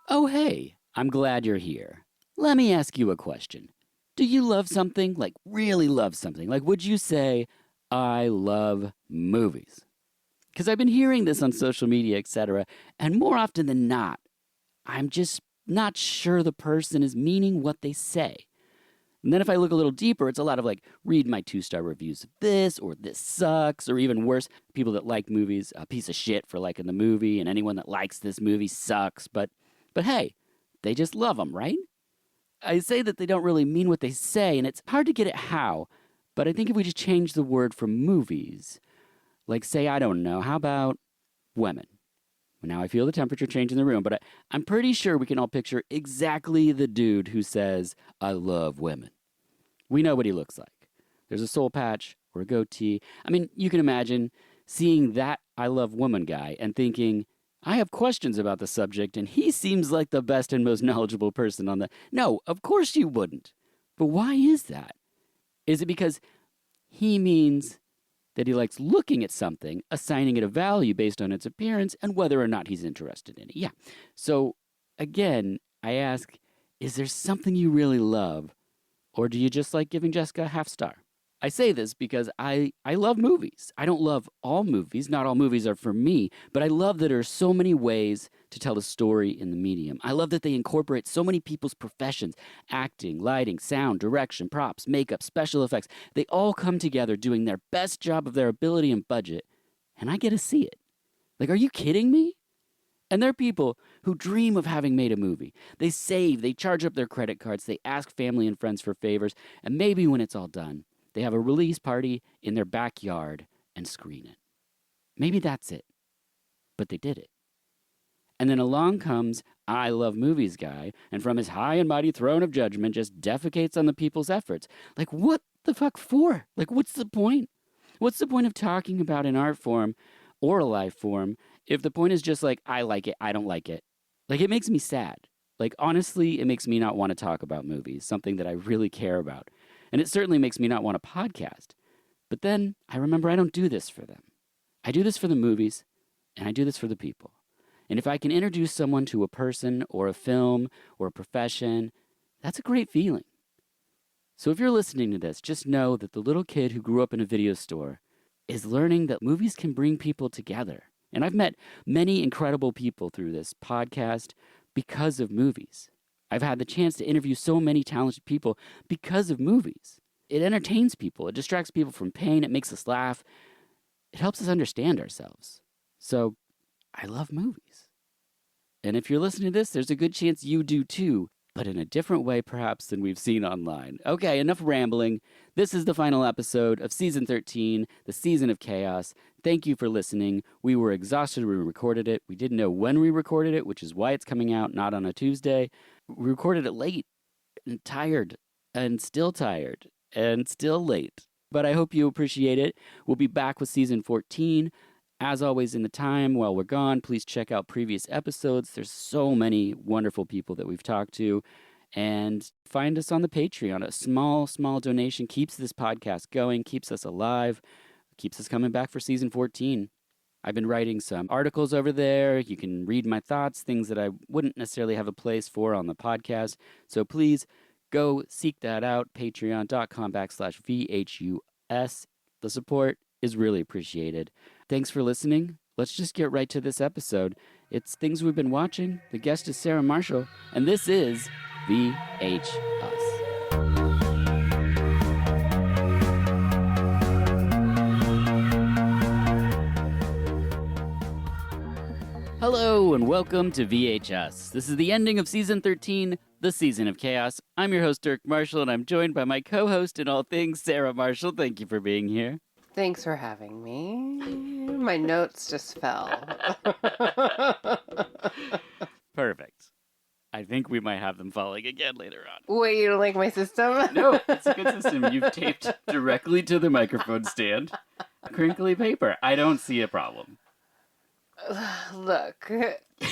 Oh, hey, I'm glad you're here. Let me ask you a question. Do you love something? Like, really love something? Like, would you say, I love movies? Because I've been hearing this on social media, etc., and more often than not, I'm just not sure the person is meaning what they say. And then if I look a little deeper, it's a lot of like, read my 2-star reviews of this, or this sucks, or even worse, people that like movies, a piece of shit for liking the movie, and anyone that likes this movie sucks. But hey, they just love them, right? I say that they don't really mean what they say, and it's hard to get at how. But I think if we just change the word from movies, like say, I don't know, how about women? Now I feel the temperature change in the room, but I'm pretty sure we can all picture exactly the dude who says, I love women. We know what he looks like. There's a soul patch or a goatee. I mean, you can imagine seeing that I love woman guy and thinking, I have questions about the subject, and he seems like the best and most knowledgeable person on the. No, of course you wouldn't. But why is that? Is it because he means that he likes looking at something, assigning it a value based on its appearance, and whether or not he's interested in it? Yeah. So, again, I ask, is there something you really love, or do you just like giving Jessica a half star? I say this because I love movies. I don't love all movies. Not all movies are for me, but I love that there are so many ways to tell a story in the medium. I love that they incorporate so many people's professions: acting, lighting, sound, direction, props, makeup, special effects. They all come together doing their best job of their ability and budget, and I get to see it. Like, are you kidding me? And there are people who dream of having made a movie. They save, they charge up their credit cards, they ask family and friends for favors, and maybe when it's all done, they have a release party in their backyard and screen it. Maybe that's it. But they did it. And then along comes I Love Movies guy, and from his high and mighty throne of judgment just defecates on the people's efforts. Like, what the fuck for? Like, what's the point? What's the point of talking about an art form or a life form if the point is just like, I like it, I don't like it? Like, it makes me sad. Like, honestly, it makes me not want to talk about movies, something that I really care about. And it certainly makes me not want to podcast. But then I remember I don't do this for them. I do this for the movies, and I do this for the people. And if I can introduce someone to a person or a film or a profession, that's a great feeling. So if you're listening to this, just know that the little kid who grew up in a video store is learning that movies can bring people together. And I've met many incredible people through this podcast because of movies. I've had the chance to interview so many talented people because of movies. It entertains people, it distracts people from pain, it makes us laugh, it helps us understand ourselves. So I love movies. And if you're listening to this, there's a good chance you do too, but in a different way perhaps than we've seen online. Okay, enough rambling. This is the final episode of Season 13, the Season of Chaos. Thank you for listening. We were exhausted when we recorded it. We didn't know when we recorded it, which is why it's coming out not on a Tuesday. We recorded it late and tired and still late. But I hope you appreciate it. We'll be back with Season 14. As always, in the time while we're gone, please check out previous episodes. There's so many wonderful people that we've talked to. And find us on the Patreon. A small donation keeps this podcast going, keeps us alive, keeps us coming back for Season 14. I've been writing some articles over there. You can read my thoughts, things that I wouldn't necessarily have a place for on the podcast. So please go seek that out, patreon.com/VHUS. The support is really appreciated. Thanks for listening. Let's just get right to this episode. It's things we've been watching. The guest is Sarah Marshall, and this is VHUS. Hello, and welcome to VHUS. This is the ending of Season 13, the Season of Chaos. I'm your host, Dirk Marshall, and I'm joined by my co-host in all things, Sarah Marshall. Thank you for being here. Thanks for having me. My notes just fell. Perfect. I think we might have them falling again later on. Wait, you don't like my system? No, it's a good system. You've taped directly to the microphone stand. Crinkly paper. I don't see a problem. Look,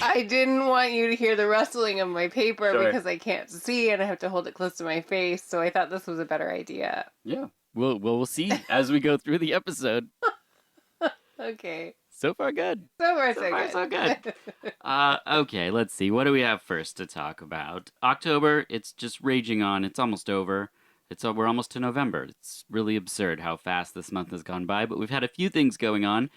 I didn't want you to hear the rustling of my paper Sure. because I can't see and I have to hold it close to my face, so I thought this was a better idea. Yeah. We'll see as we go through the episode. Okay. So far, good. So far, So far, so good. Okay, let's see. What do we have first to talk about? October, it's just raging on. It's almost over. We're almost to November. It's really absurd how fast this month has gone by, but we've had a few things going on.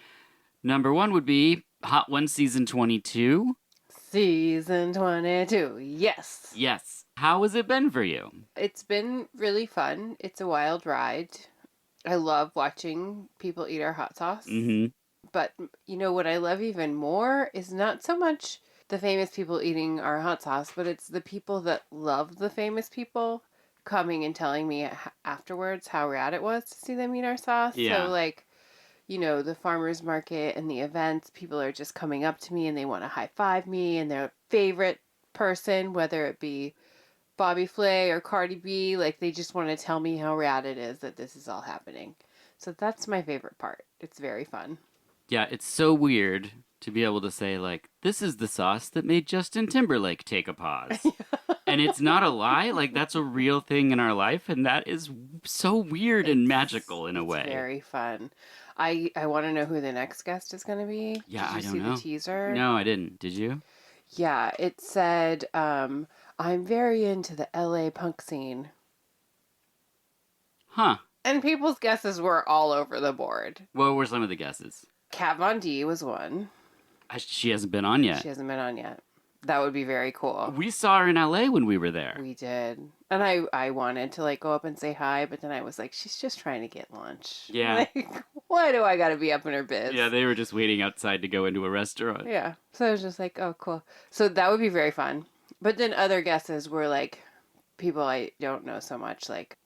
Number one would be Hot One Season 22. Season 22, yes. Yes. How has it been for you? It's been really fun. It's a wild ride. I love watching people eat our hot sauce. Mm-hmm. But you know what I love even more is not so much the famous people eating our hot sauce, but it's the people that love the famous people coming and telling me afterwards how rad it was to see them eat our sauce. Yeah. So like, you know, the farmers market and the events, people are just coming up to me and they want to high five me and their favorite person, whether it be Bobby Flay or Cardi B, like they just want to tell me how rad it is that this is all happening. So that's my favorite part. It's very fun. Yeah, it's so weird to be able to say, like, this is the sauce that made Justin Timberlake take a pause. And it's not a lie. Like, that's a real thing in our life. And that is so weird and magical in a way. It's very fun. I want to know who the next guest is going to be. Yeah, Did you I don't see know. the teaser? No, I didn't. Did you? Yeah, it said, I'm very into the LA punk scene. Huh. And people's guesses were all over the board. What were some of the guesses? Kat Von D was one. She hasn't been on yet. She hasn't been on yet. That would be very cool. We saw her in LA when we were there. We did. And I wanted to like go up and say hi, but then I was like, she's just trying to get lunch. Yeah. Like, why do I got to be up in her biz? Yeah, they were just waiting outside to go into a restaurant. Yeah. So I was just like, oh, cool. So that would be very fun. But then other guesses were like people I don't know so much, like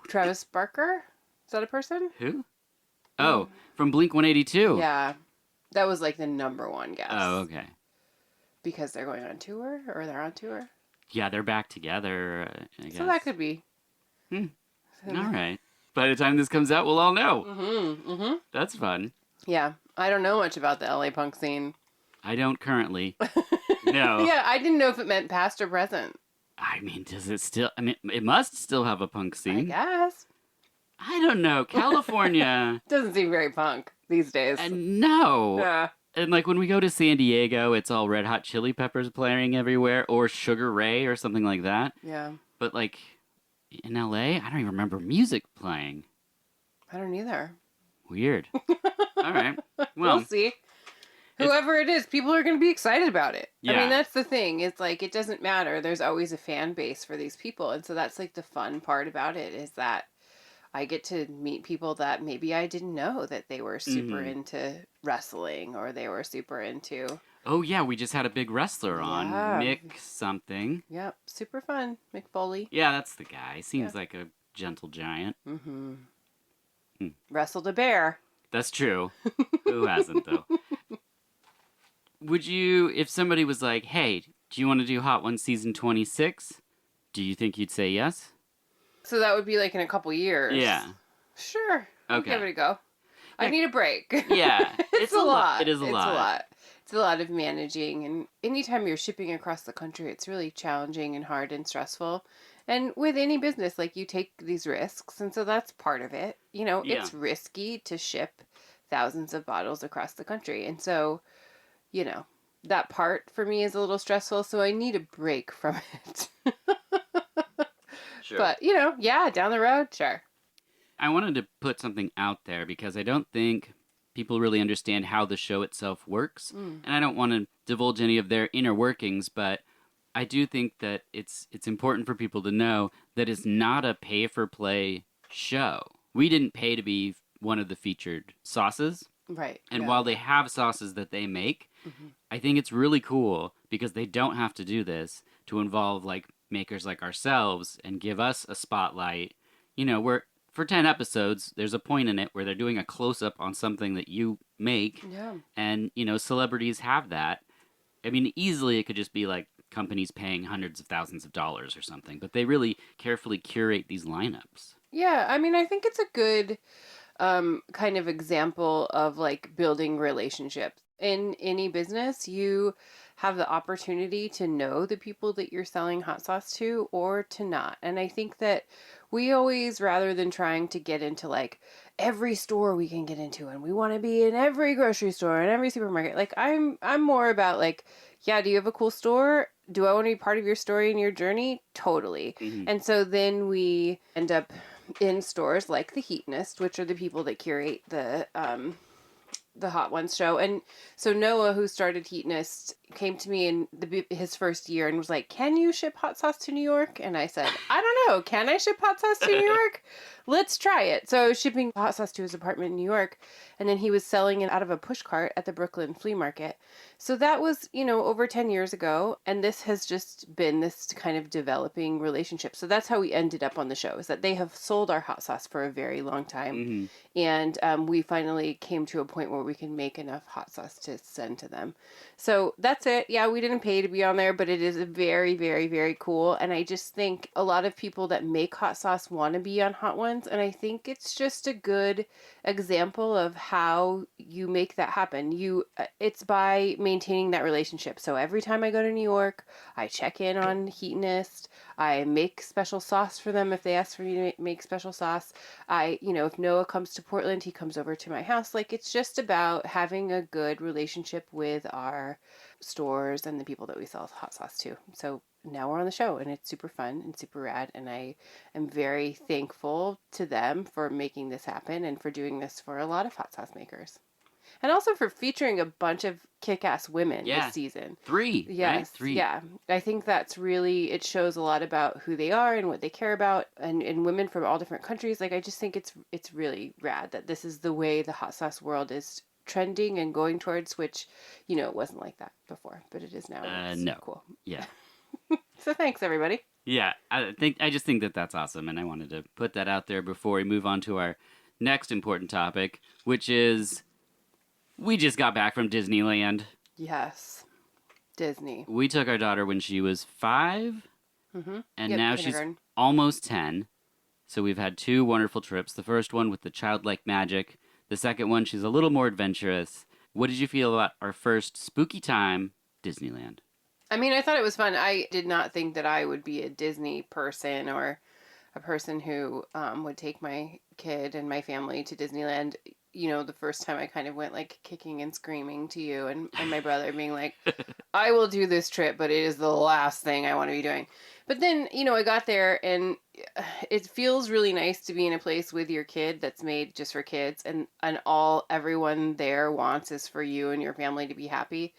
Travis Barker. Is that a person? Who? Oh, from Blink 182. Yeah. That was like the number one guess. Oh, okay. Because they're going on tour or they're on tour. Yeah, they're back together, I guess. So that could be. All right. By the time this comes out, we'll all know. Mm-hmm. Mm-hmm. That's fun. Yeah. I don't know much about the LA punk scene. I don't currently. No. Yeah, I didn't know if it meant past or present. I mean, does it still... I mean, it must still have a punk I scene. guess. I don't know. California... Doesn't seem very punk these days. No. Yeah. And like when we go to San Diego, it's all Red Hot Chili Peppers playing everywhere, or Sugar Ray or something like that. Yeah. But like in LA, I don't even remember music playing. I don't either. Weird. All right. Well, We'll see. Whoever it is, people are going to be excited about it. I Yeah. mean, that's the thing. It's like, it doesn't matter. There's always a fan base for these people. And so that's like the fun part about it is that I get to meet people that maybe I didn't know that they were super into wrestling or they were super into. oh yeah, we just had a big wrestler on, Yeah. Mick something. Yep. Super fun. Mick Foley. Yeah, that's the guy. Seems like a gentle giant. Mm-hmm. Hmm. Wrestled a bear. That's true. Who hasn't though? Would you, if somebody was like, "Hey, do you want to do Hot One Season 26?" Do you think you'd say yes? So that would be like in a couple years. Yeah. Sure. I'll Okay. give it a go. I need a break. Yeah. It's a lot. It is a lot. It's a lot of managing. And anytime you're shipping across the country, it's really challenging and hard and stressful. And with any business, like you take these risks. And so that's part of it. You know, Yeah. it's risky to ship thousands of bottles across the country. And so, you know, that part for me is a little stressful. So I need a break from it. Sure. But, you know, yeah, down the road, sure. I wanted to put something out there because I don't think people really understand how the show itself works. And I don't want to divulge any of their inner workings, but I do think that it's important for people to know that it's not a pay-for-play show. We didn't pay to be one of the featured sauces. Right. And yeah. while they have sauces that they make, I think it's really cool because they don't have to do this to involve like makers like ourselves and give us a spotlight. You know, we're for 10 episodes, there's a point in it where they're doing a close-up on something that you make. Yeah. And, you know, celebrities have that. I mean, easily it could just be like companies paying hundreds of thousands of dollars or something, but they really carefully curate these lineups. Yeah, I mean, I think it's a good kind of example of like building relationships. In any business, you have the opportunity to know the people that you're selling hot sauce to or to not. And I think that We always, rather than trying to get into like every store we can get into and we want to be in every grocery store and every supermarket, like I'm more about like, yeah, do you have a cool store? Do I want to be part of your story and your journey? Totally. Mm-hmm. And so then we end up in stores like the Heatonist, which are the people that curate the Hot Ones show. And so Noah, who started Heatonist, came to me in his first year and was like, "Can you ship hot sauce to New York?" And I said, "I don't know. Can I ship hot sauce to New York? Let's try it." So I was shipping hot sauce to his apartment in New York, and then he was selling it out of a push cart at the Brooklyn flea market. So that was, over 10 years ago, and this has just been this kind of developing relationship. So that's how we ended up on the show, is that they have sold our hot sauce for a very long time. Mm-hmm. And we finally came to a point where we can make enough hot sauce to send to them. So that's it. Yeah, we didn't pay to be on there, but it is very, very, very cool. And I just think a lot of people that make hot sauce want to be on Hot Ones. And I think it's just a good example of how you make that happen. It's by maintaining that relationship. So every time I go to New York, I check in on Heatonist. I make special sauce for them if they ask for me to make special sauce. If Noah comes to Portland, he comes over to my house. Like, it's just about having a good relationship with our stores and the people that we sell hot sauce to. So now we're on the show, and it's super fun and super rad. And I am very thankful to them for making this happen and for doing this for a lot of hot sauce makers. And also for featuring a bunch of kick-ass women this season. 3. Yes. Right? 3. Yeah. I think that's really, it shows a lot about who they are and what they care about, and women from all different countries. Like, I just think it's really rad that this is the way the hot sauce world is trending and going towards, which, it wasn't like that before, but it is now. No. Cool. Yeah. So thanks, everybody. Yeah, I just think that that's awesome, and I wanted to put that out there before we move on to our next important topic, which is we just got back from Disneyland. Yes. Disney. We took our daughter when she was 5, and now she's almost 10. So we've had 2 wonderful trips. The first one with the childlike magic. The second one, she's a little more adventurous. What did you feel about our first spooky time, Disneyland? I mean, I thought it was fun. I did not think that I would be a Disney person or a person who would take my kid and my family to Disneyland. The first time I kind of went like kicking and screaming to you and my brother being like, I will do this trip, but it is the last thing I want to be doing. But then, I got there and it feels really nice to be in a place with your kid that's made just for kids, and all everyone there wants is for you and your family to be happy.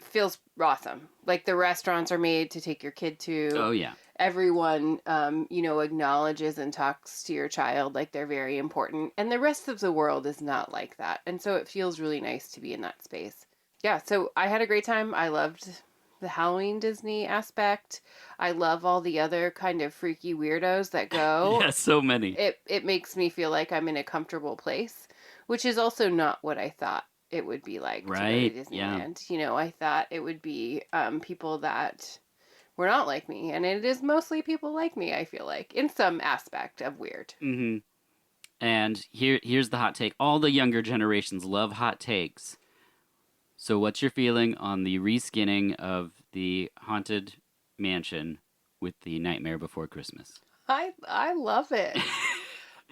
Feels awesome. Like, the restaurants are made to take your kid to. Oh, yeah. Everyone, acknowledges and talks to your child like they're very important. And the rest of the world is not like that. And so it feels really nice to be in that space. Yeah, so I had a great time. I loved the Halloween Disney aspect. I love all the other kind of freaky weirdos that go. Yeah, so many. It makes me feel like I'm in a comfortable place, which is also not what I thought it would be like right. to go to Disneyland. Yeah. I thought it would be people that were not like me, and it is mostly people like me, I feel like, in some aspect of weird. Mm-hmm. And here's the hot take. All the younger generations love hot takes. So what's your feeling on the reskinning of the Haunted Mansion with the Nightmare Before Christmas? I love it.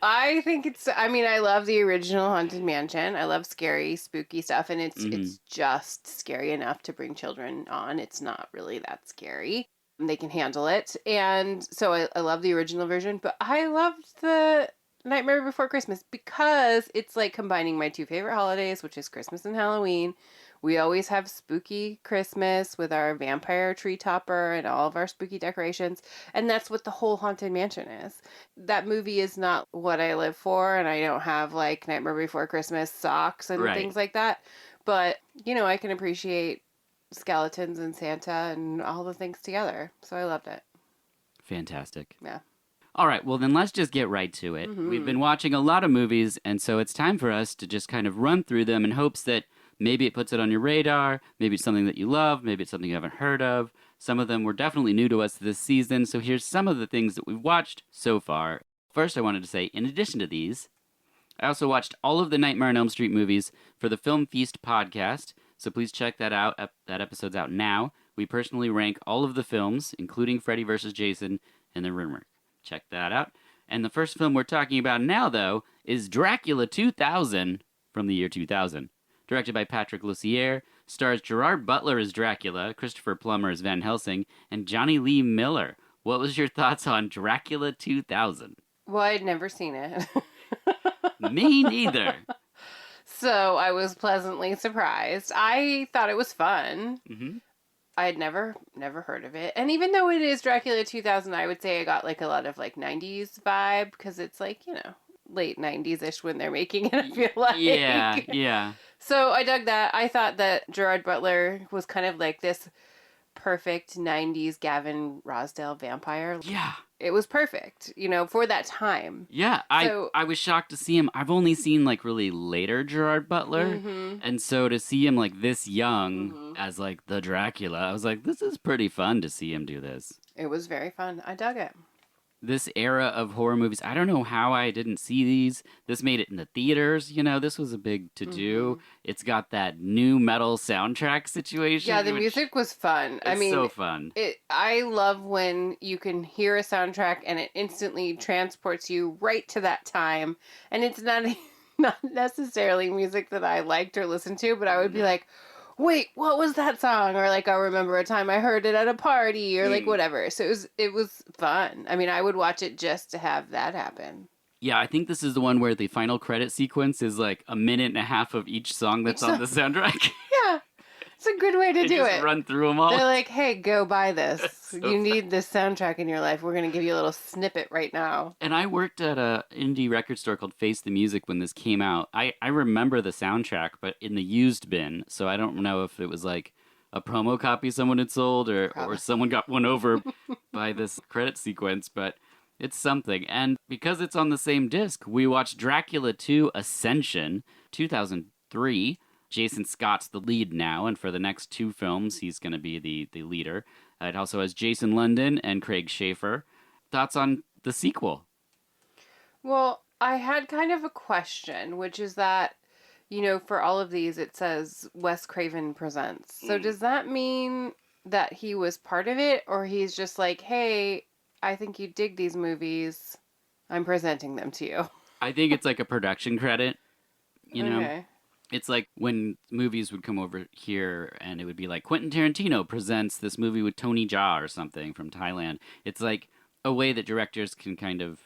I think I love the original Haunted Mansion. I love scary, spooky stuff, and it's just scary enough to bring children on. It's not really that scary. They can handle it. And so I love the original version, but I loved the Nightmare Before Christmas because it's like combining my 2 favorite holidays, which is Christmas and Halloween. We always have spooky Christmas with our vampire tree topper and all of our spooky decorations. And that's what the whole Haunted Mansion is. That movie is not what I live for, and I don't have like Nightmare Before Christmas socks and things like that. But, I can appreciate skeletons and Santa and all the things together. So I loved it. Fantastic. Yeah. All right, well then let's just get right to it. We've been watching a lot of movies, and so it's time for us to just kind of run through them in hopes that maybe it puts it on your radar, maybe it's something that you love, maybe it's something you haven't heard of. Some of them were definitely new to us this season, so here's some of the things that we've watched so far. First, I wanted to say, in addition to these, I also watched all of the Nightmare on Elm Street movies for the Film Feast podcast, so please check that out. That episode's out now. We personally rank all of the films, including Freddy vs. Jason, in the Room Rank. check that out. And the first film we're talking about now, though, is Dracula 2000 from the year 2000. Directed by Patrick Lussier, stars Gerard Butler as Dracula, Christopher Plummer as Van Helsing, and Johnny Lee Miller. What was your thoughts on Dracula 2000? Well, I'd never seen it. Me neither. So I was pleasantly surprised. I thought it was fun. Mm-hmm. I had never heard of it. And even though it is Dracula 2000, I would say I got like a lot of like 90s vibe because it's like, you know, late 90s-ish when they're making it, I feel like. Yeah. So I dug that. I thought that Gerard Butler was kind of like this perfect 90s Gavin Rossdale vampire. Yeah. It was perfect, you know, for that time. Yeah, I was shocked to see him. I've only seen like really later Gerard Butler, and so to see him like this young as like the Dracula, I was like, this is pretty fun to see him do this. It was very fun. I dug it. This era of horror movies, I don't know how I didn't see these. This made it in the theaters, you know, this was a big to-do. It's got that new metal soundtrack situation. Yeah, the music was fun. I mean, so fun. I love when you can hear a soundtrack and it instantly transports you right to that time. And it's not necessarily music that I liked or listened to, but I would be like, wait, what was that song? Or like, I'll remember a time I heard it at a party or like whatever. So it was fun. I mean, I would watch it just to have that happen. Yeah, I think this is the one where the final credit sequence is like a minute and a half of each song that's on the soundtrack. Yeah, it's a good way to do just it. Run through them all. They're like, hey, go buy this. So you need this soundtrack in your life. We're going to give you a little snippet right now. And I worked at a indie record store called Face the Music when this came out. I remember the soundtrack, but in the used bin, so I don't know if it was like a promo copy someone had sold or someone got one over by this credit sequence, but it's something. And because it's on the same disc, we watched Dracula 2 Ascension, 2003. Jason Scott's the lead now, and for the next two films, he's going to be the leader. It also has Jason London and Craig Schaefer. Thoughts on the sequel? Well, I had kind of a question, which is that, you know, for all of these, it says Wes Craven presents. So does that mean that he was part of it, or he's just like, hey, I think you dig these movies. I'm presenting them to you. I think it's like a production credit, you know? Okay. It's like when movies would come over here and it would be like Quentin Tarantino presents this movie with Tony Jaa or something from Thailand. It's like a way that directors can kind of,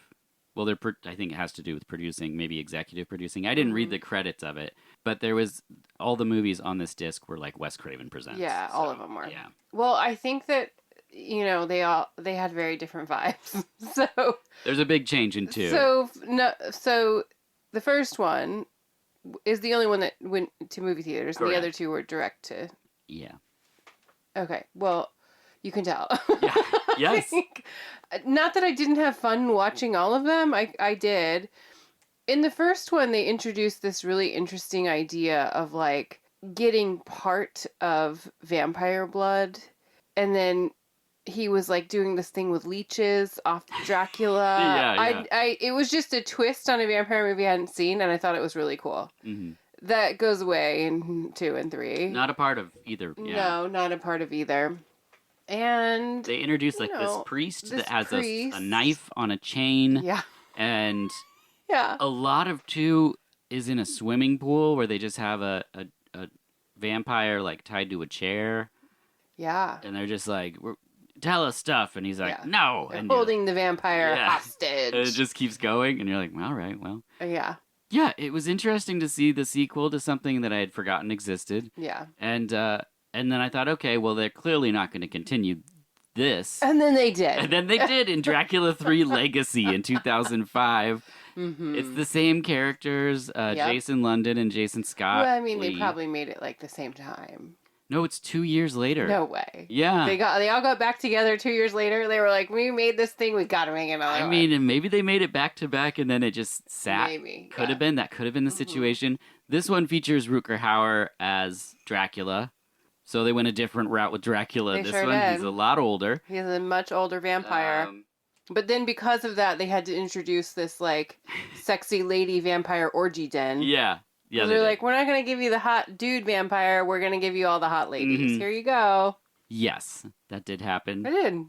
well, I think it has to do with producing, maybe executive producing. I didn't read the credits of it, but there was, all the movies on this disc were like Wes Craven presents. Yeah, all of them were. Yeah. Well, I think that, you know, they had very different vibes. So there's a big change in two. So the first one is the only one that went to movie theaters. Correct. The other two were direct to. Yeah. Okay, well, you can tell. Yeah. Yes. Not that I didn't have fun watching all of them. I did. In the first one, they introduced this really interesting idea of like getting part of vampire blood, and then he was like doing this thing with leeches off Dracula. Yeah. It was just a twist on a vampire movie I hadn't seen, and I thought it was really cool. Mm-hmm. That goes away in 2 and 3. Not a part of either. Yeah. No, not a part of either. And they introduced like this priest that has a priest. knife on a chain. Yeah. And Yeah. a lot of 2 is in a swimming pool where they just have a vampire like tied to a chair. Yeah. And they're just like, tell us stuff. And he's like, no. They're and holding the vampire hostage. And it just keeps going. And you're like, all right, well. Yeah. Yeah, it was interesting to see the sequel to something that I had forgotten existed. Yeah. And then I thought, okay, well, they're clearly not going to continue this. And then they did. And then they did in Dracula 3 Legacy in 2005. Mm-hmm. It's the same characters, Jason London and Jason Scott. Well, I mean, they probably made it like the same time. No, it's 2 years later. No way. Yeah. They all got back together 2 years later. They were like, we made this thing, we gotta make another one. I mean, and maybe they made it back to back and then it just sat. Maybe. Could have been. That could have been the situation. This one features Rutger Hauer as Dracula. So they went a different route with Dracula. They This sure one, did. he's a lot older. He's a much older vampire. But then because of that, they had to introduce this, like, sexy lady vampire orgy den. Yeah. Yeah, they're like, we're not going to give you the hot dude vampire. We're going to give you all the hot ladies. Mm-hmm. Here you go. Yes, that did happen. I did.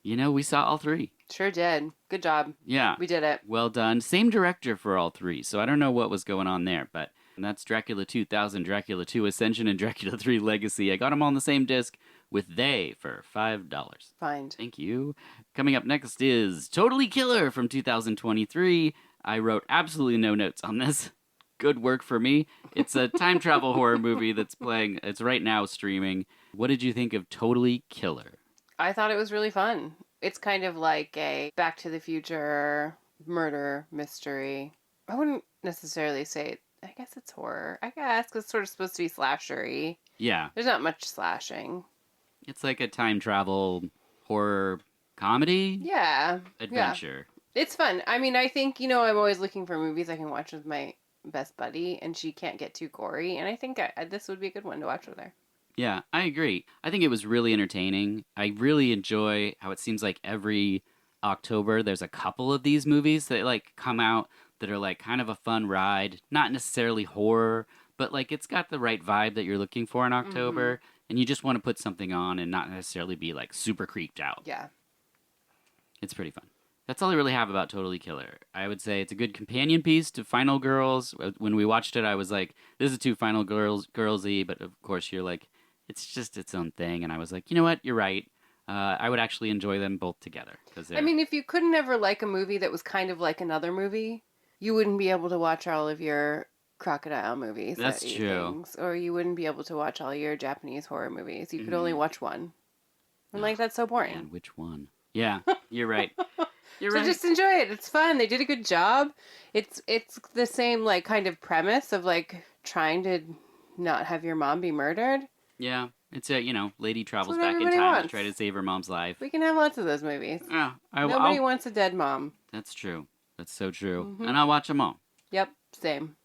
You know, we saw all three. Sure did. Good job. Yeah. We did it. Well done. Same director for all three, so I don't know what was going on there, but that's Dracula 2000, Dracula 2 Ascension, and Dracula 3 Legacy. I got them all on the same disc with they for $5. Find. Thank you. Coming up next is Totally Killer from 2023. I wrote absolutely no notes on this. Good work for me. It's a time travel horror movie that's playing. It's right now streaming. What did you think of Totally Killer? I thought it was really fun. It's kind of like a Back to the Future murder mystery. I wouldn't necessarily say, I guess it's horror. I guess, 'cause it's sort of supposed to be slashery. Yeah. There's not much slashing. It's like a time travel horror comedy Yeah. adventure. Yeah. It's fun. I mean, I think, I'm always looking for movies I can watch with my best buddy, and she can't get too gory, and I think this would be a good one to watch with her. Yeah, I agree. I think it was really entertaining. I really enjoy how it seems like every October there's a couple of these movies that like come out that are like kind of a fun ride, not necessarily horror, but like it's got the right vibe that you're looking for in October, and you just want to put something on and not necessarily be like super creeped out. Yeah. It's pretty fun. That's all I really have about Totally Killer. I would say it's a good companion piece to Final Girls. When we watched it, I was like, this is too Final Girls-y, but of course you're like, it's just its own thing. And I was like, you know what? You're right. I would actually enjoy them both together. I mean, if you couldn't ever like a movie that was kind of like another movie, you wouldn't be able to watch all of your crocodile movies. That's true. Things, or you wouldn't be able to watch all your Japanese horror movies. You could only watch one. And like, that's so boring. Man, which one? Yeah, you're right. You're So right. just enjoy it. It's fun. They did a good job. It's the same like kind of premise of like trying to not have your mom be murdered. Yeah, it's a lady travels what back in everybody time to wants. try to save her mom's life. We can have lots of those movies. Yeah, Nobody wants a dead mom. That's true. That's so true. Mhm. And I'll watch them all. Yep, same.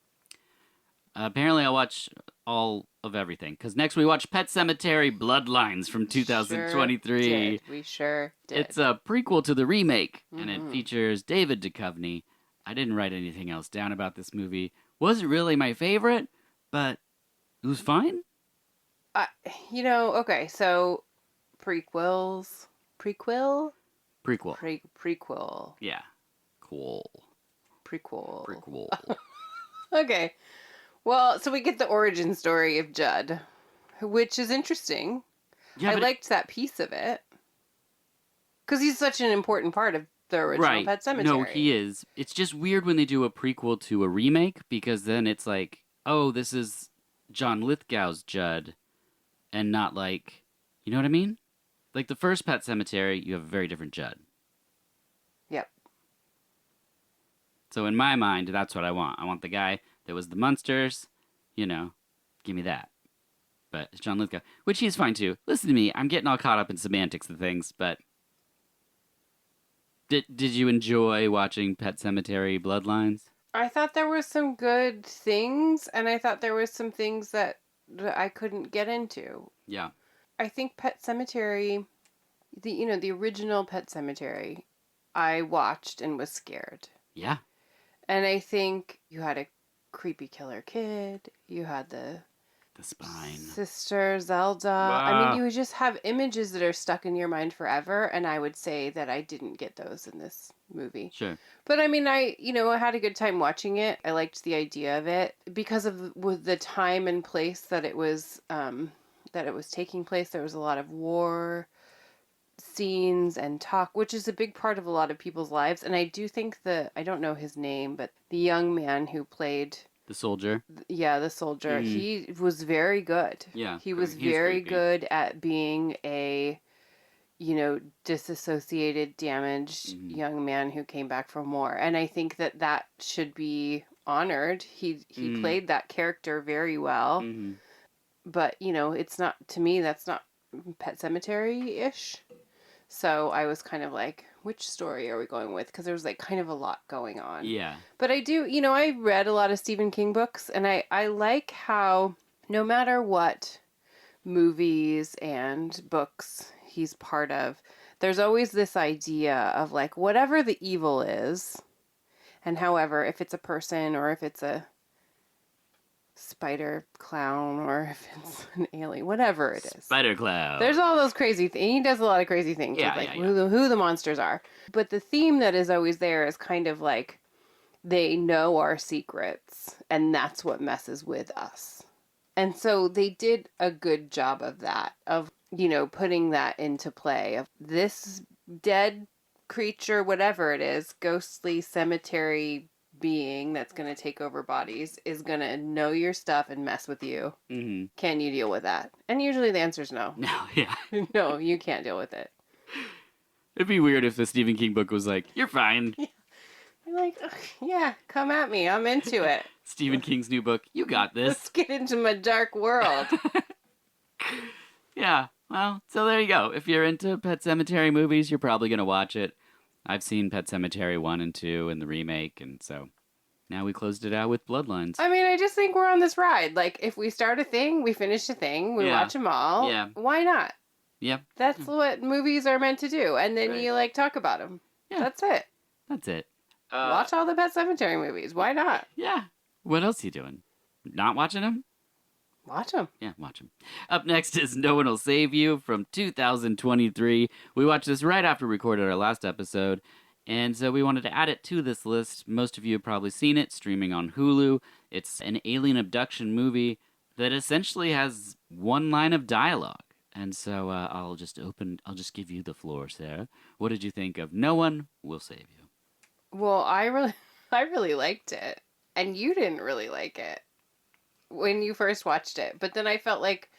Apparently, I'll watch all of everything because next we watch Pet Sematary Bloodlines from 2023. We sure did. It's a prequel to the remake, and it Mhm. features David Duchovny. I didn't write anything else down about this movie. Wasn't really my favorite, but it was fine. Okay, so prequels. Prequel. Prequel. Yeah. Cool. Prequel. Prequel. Okay. Well, so we get the origin story of Judd, which is interesting. Yeah, I but liked that piece of it. Because he's such an important part of the original right. Pet Sematary. No, he is. It's just weird when they do a prequel to a remake because then it's like, oh, this is John Lithgow's Judd, and not like, you know what I mean? Like the first Pet Sematary, you have a very different Judd. Yep. So in my mind, that's what I want. I want the guy that was the Munsters, give me that. But it's John Lithgow, which he's fine too. Listen to me, I'm getting all caught up in semantics of things, but did you enjoy watching Pet Sematary Bloodlines? I thought there were some good things, and I thought there were some things that I couldn't get into. Yeah. I think Pet Sematary, the original Pet Sematary, I watched and was scared. Yeah. And I think you had a creepy killer kid. You had the spine. Sister Zelda. I mean, you just have images that are stuck in your mind forever, and I would say that I didn't get those in this movie. Sure. But I mean, I had a good time watching it. I liked the idea of it because of with the time and place that it was taking place. There was a lot of war scenes and talk, which is a big part of a lot of people's lives. And I do think I don't know his name, but the young man who played the soldier. Yeah, the soldier. Mm. He was very good. Yeah. He was very good at being a, disassociated, damaged young man who came back from war. And I think that should be honored. He played that character very well. Mm-hmm. But, it's not, to me, that's not Pet Sematary-ish. So I was kind of like, which story are we going with? Because there was like kind of a lot going on. Yeah. But I do, I read a lot of Stephen King books, and I like how no matter what movies and books he's part of, there's always this idea of like whatever the evil is, and however, if it's a person or if it's a spider clown or if it's an alien, whatever it is. Spider Cloud. There's all those crazy things. He does a lot of crazy things Yeah, with like yeah. who the monsters are. But the theme that is always there is kind of like they know our secrets and that's what messes with us. And so they did a good job of that, of, putting that into play of this dead creature, whatever it is, ghostly cemetery being that's going to take over bodies is going to know your stuff and mess with you. Mm-hmm. Can you deal with that? And usually the answer is no. No, yeah. No, you can't deal with it. It'd be weird if the Stephen King book was like, you're fine. You're like, yeah, come at me. I'm into it. Stephen King's new book, you got this. Let's get into my dark world. Yeah, well, so there you go. If you're into Pet Sematary movies, you're probably going to watch it. I've seen Pet Sematary 1 and 2 and the remake, and so now we closed it out with Bloodlines. I mean, I just think we're on this ride. Like, if we start a thing, we finish a thing, we watch them all. Yeah. Why not? Yep. That's what movies are meant to do. And then Right. you, talk about them. Yeah. That's it. That's it. Watch all the Pet Sematary movies. Why not? Yeah. What else are you doing? Not watching them? Watch them. Yeah, watch them. Up next is No One Will Save You from 2023. We watched this right after we recorded our last episode, and so we wanted to add it to this list. Most of you have probably seen it, streaming on Hulu. It's an alien abduction movie that essentially has one line of dialogue. And so I'll just give you the floor, Sarah. What did you think of No One Will Save You? Well, I really liked it. And you didn't really like it when you first watched it. But then I felt like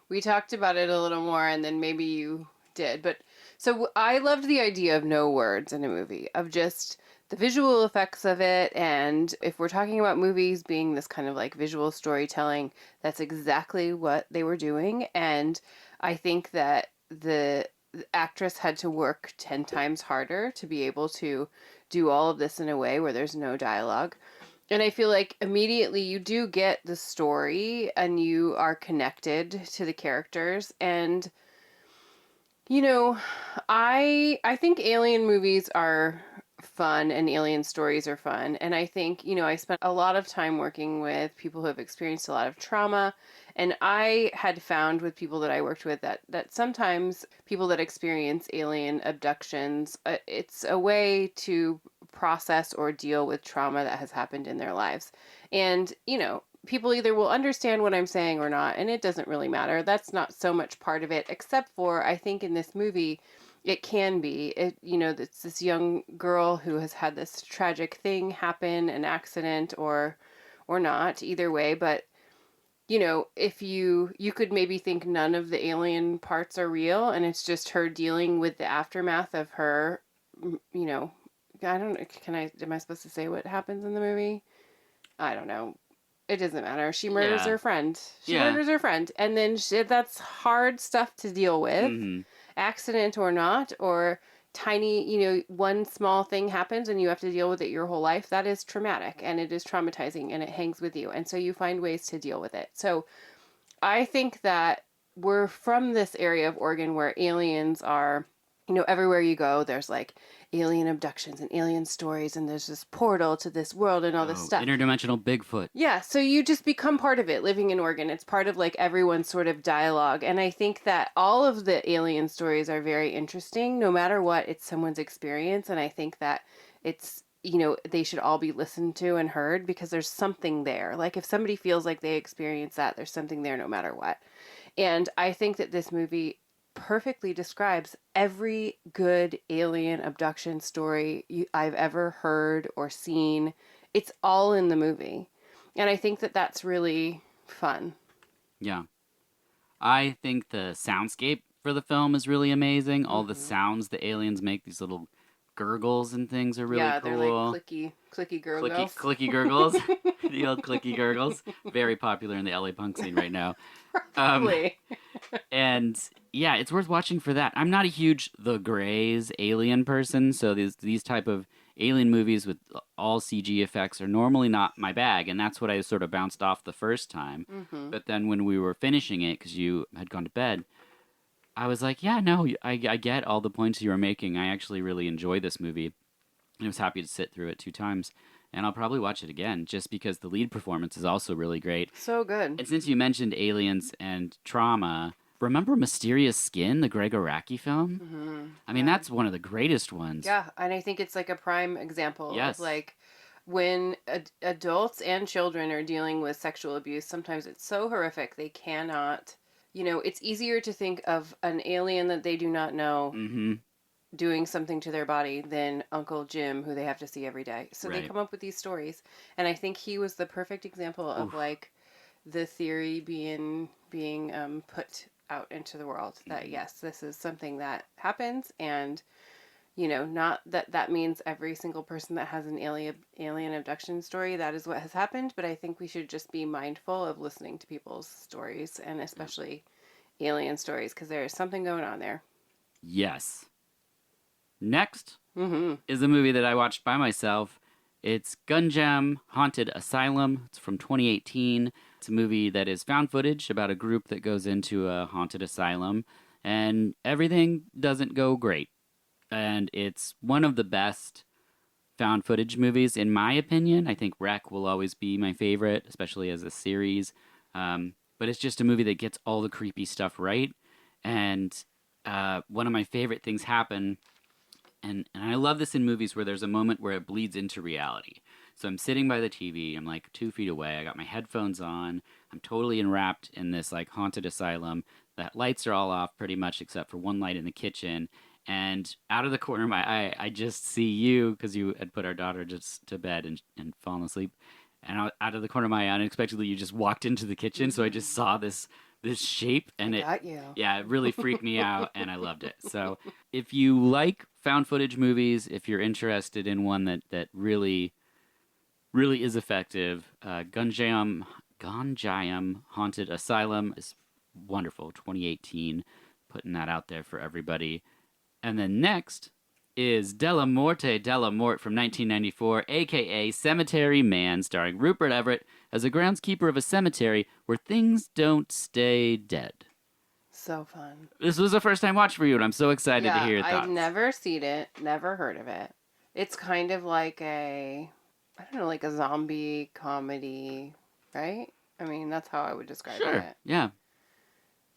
we talked about it a little more and then maybe you did. But so I loved the idea of no words in a movie, of just the visual effects of it. And if we're talking about movies being this kind of like visual storytelling, that's exactly what they were doing. And I think that the actress had to work 10 times harder to be able to do all of this in a way where there's no dialogue. And I feel like immediately you do get the story and you are connected to the characters. And, I think alien movies are fun and alien stories are fun. And I think, I spent a lot of time working with people who have experienced a lot of trauma. And I had found with people that I worked with that sometimes people that experience alien abductions, it's a way to process or deal with trauma that has happened in their lives. And, people either will understand what I'm saying or not, and it doesn't really matter. That's not so much part of it, except for I think in this movie, it can be. It's this young girl who has had this tragic thing happen, an accident or not, either way, but if you could maybe think none of the alien parts are real and it's just her dealing with the aftermath of her, I don't know. Am I supposed to say what happens in the movie? I don't know. It doesn't matter. She murders her friend. Murders her friend. And then that's hard stuff to deal with. Mm-hmm. Accident or not, or tiny, one small thing happens and you have to deal with it your whole life. That is traumatic and it is traumatizing and it hangs with you. And so you find ways to deal with it. So I think that we're from this area of Oregon where aliens are, everywhere you go, there's like alien abductions and alien stories and there's this portal to this world and all this stuff. Interdimensional Bigfoot. Yeah, so you just become part of it living in Oregon. It's part of like everyone's sort of dialogue. And I think that all of the alien stories are very interesting. No matter what, it's someone's experience. And I think that it's, they should all be listened to and heard because there's something there. Like if somebody feels like they experience that, there's something there no matter what. And I think that this movie perfectly describes every good alien abduction story I've ever heard or seen. It's all in the movie. And I think that that's really fun. Yeah. I think the soundscape for the film is really amazing. All the sounds the aliens make, these little gurgles and things are really cool. Yeah, they're like clicky gurgles. Clicky gurgles. The old clicky gurgles. Very popular in the LA punk scene right now. Probably. And yeah, it's worth watching for that. I'm not a huge The Greys alien person, so these type of alien movies with all CG effects are normally not my bag, and that's what I sort of bounced off the first time. Mm-hmm. But then when we were finishing it, because you had gone to bed, I was like, yeah, no, I get all the points you were making. I actually really enjoy this movie. I was happy to sit through it 2 times. and I'll probably watch it again just because the lead performance is also really great. So good. And since you mentioned aliens and trauma, remember Mysterious Skin, the Greg Araki film? Mm-hmm. I mean, Yeah. that's one of the greatest ones. Yeah, and I think it's like a prime example Yes. of like when adults and children are dealing with sexual abuse, sometimes it's so horrific they cannot, it's easier to think of an alien that they do not know Mm-hmm. doing something to their body than Uncle Jim, who they have to see every day. So they Right. come up with these stories, and I think he was the perfect example of Oof. like the theory being put out into the world that Mhm. yes, this is something that happens, and not that means every single person that has an alien abduction story that is what has happened, but I think we should just be mindful of listening to people's stories, and especially alien stories, because there is something going on there. Yes. Next Mm-hmm. is a movie that I watched by myself. It's Gunjam Haunted Asylum. It's from 2018. It's a movie that is found footage about a group that goes into a haunted asylum, and everything doesn't go great. And it's one of the best found footage movies, in my opinion. I think Wreck will always be my favorite, especially as a series. But it's just a movie that gets all the creepy stuff right. And one of my favorite things happen, and I love this in movies where there's a moment where it bleeds into reality. So I'm sitting by the TV, I'm like 2 feet away, I got my headphones on, I'm totally enwrapped in this like haunted asylum. The lights are all off pretty much except for one light in the kitchen. And out of the corner of my eye, I just see you because you had put our daughter just to bed and fallen asleep. And out of the corner of my eye, unexpectedly, you just walked into the kitchen. So I just saw this shape, and I it got you. yeah, it really freaked me out, and I loved it. So if you like found footage movies, if you're interested in one that really really is effective, Gunjam Haunted Asylum is wonderful. 2018, putting that out there for everybody. And then next is Della Morte Della Mort from 1994, aka Cemetery Man, starring Rupert Everett as a groundskeeper of a cemetery where things don't stay dead. So fun. This was a first time watch for you, and I'm so excited to Yeah, hear your thoughts. I'd never seen it, never heard of it. It's kind of like I don't know, like a zombie comedy, right? I mean, that's how I would describe Sure. it. Yeah.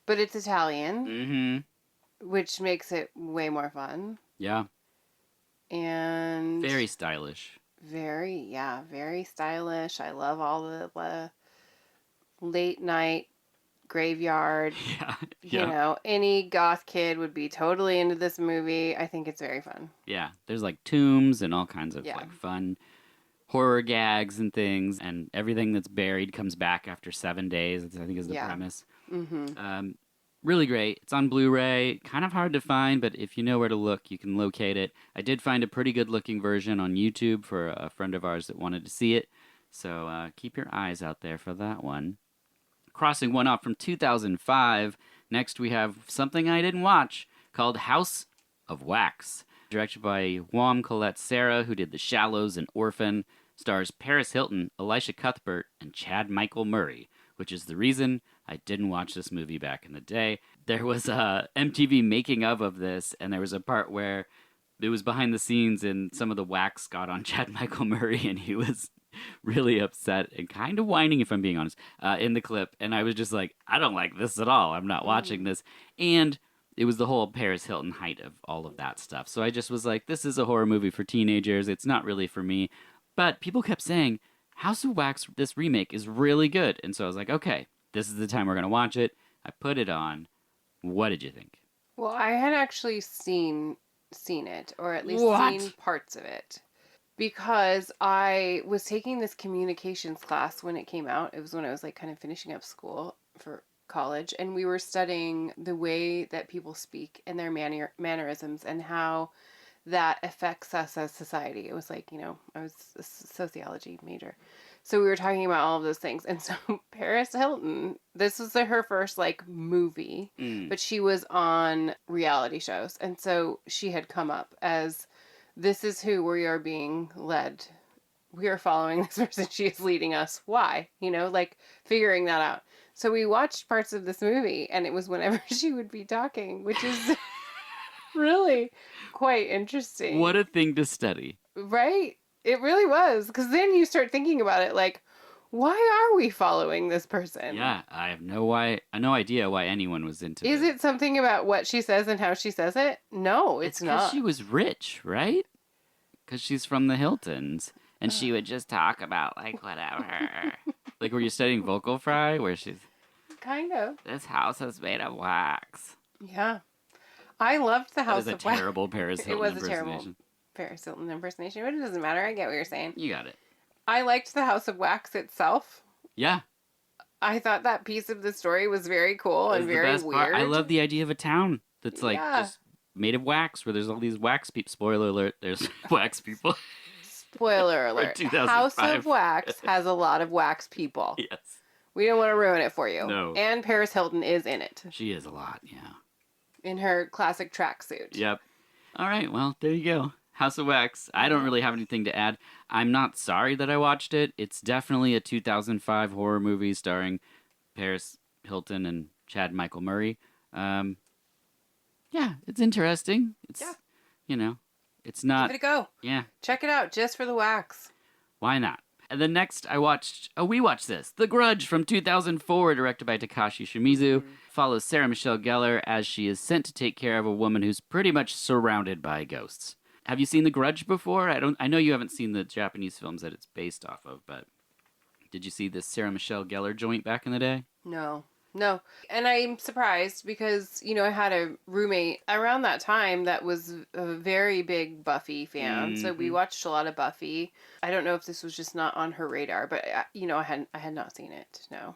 But it's Italian, Mm-hmm. which makes it way more fun. Yeah. And Very stylish. very stylish. I love all the late night graveyard. Yeah. You know, any goth kid would be totally into this movie. I think it's very fun. Yeah. There's like tombs and all kinds of Yeah. like fun horror gags and things, and everything that's buried comes back after 7 days. I think is the Yeah. premise. Mm-hmm. Really great. It's on Blu-ray. Kind of hard to find, but if you know where to look, you can locate it. I did find a pretty good-looking version on YouTube for a friend of ours that wanted to see it. So keep your eyes out there for that one. Crossing one off from 2005. Next, we have something I didn't watch called House of Wax. Directed by Wam Colette Serra, who did The Shallows and Orphan. Stars Paris Hilton, Elisha Cuthbert, and Chad Michael Murray, which is the reason I didn't watch this movie back in the day. There was a MTV making of this, and there was a part where it was behind the scenes and some of the wax got on Chad Michael Murray, and he was really upset and kind of whining, if I'm being honest, in the clip. And I was just like, I don't like this at all. I'm not watching this. And it was the whole Paris Hilton height of all of that stuff. So I just was like, this is a horror movie for teenagers. It's not really for me. But people kept saying, House of Wax, this remake, is really good. And so I was like, okay, this is the time we're going to watch it. I put it on. What did you think? Well, I had actually seen it, or at least What? seen parts of it, because I was taking this communications class when it came out. It was when I was like kind of finishing up school for college, and we were studying the way that people speak and their mannerisms and how that affects us as society. It was like, I was a sociology major. So we were talking about all of those things. And so Paris Hilton, this was her first like movie, but she was on reality shows. And so she had come up as, this is who we are being led. We are following this person. She is leading us. Why? Like figuring that out. So we watched parts of this movie, and it was whenever she would be talking, which is really quite interesting. What a thing to study. Right? It really was. Because then you start thinking about it like, why are we following this person? Yeah, I have no idea why anyone was into Is this. it something about what she says and how she says it? No, It's it's because not. she was rich, right? Because she's from the Hiltons, and she would just talk about like whatever. Like, were you studying vocal fry? Where she's, Kind of. this house is made of wax. Yeah. I loved the That House is a of Wax. terrible Paris It Hilton was a terrible impersonation. Paris Hilton impersonation, but it doesn't matter. I get what you're saying. You got it. I liked the House of Wax itself. Yeah, I thought that piece of the story was very cool that's and the very best part. weird. I love the idea of a town that's like Yeah. just made of wax, where there's all these wax people. Spoiler alert: there's wax people. Spoiler alert. 2005. House of Wax has a lot of wax people. Yes, We don't want to ruin it for you. No. And Paris Hilton is in it. she is a lot. Yeah. In her classic tracksuit. Yep. All right. Well, there you go. House of Wax. I don't really have anything to add. I'm not sorry that I watched it. It's definitely a 2005 horror movie starring Paris Hilton and Chad Michael Murray. Yeah, it's interesting. It's, Yeah. you know, it's not. Give it a go. Yeah. Check it out just for the wax. Why not? And then next, we watched this. The Grudge from 2004, directed by Takashi Shimizu, follows Sarah Michelle Gellar as she is sent to take care of a woman who's pretty much surrounded by ghosts. Have you seen The Grudge before? I know you haven't seen the Japanese films that it's based off of, but did you see this Sarah Michelle Gellar joint back in the day? No. And I'm surprised because, I had a roommate around that time that was a very big Buffy fan. So we Mhm. watched a lot of Buffy. I don't know if this was just not on her radar, but, I had not seen it. No.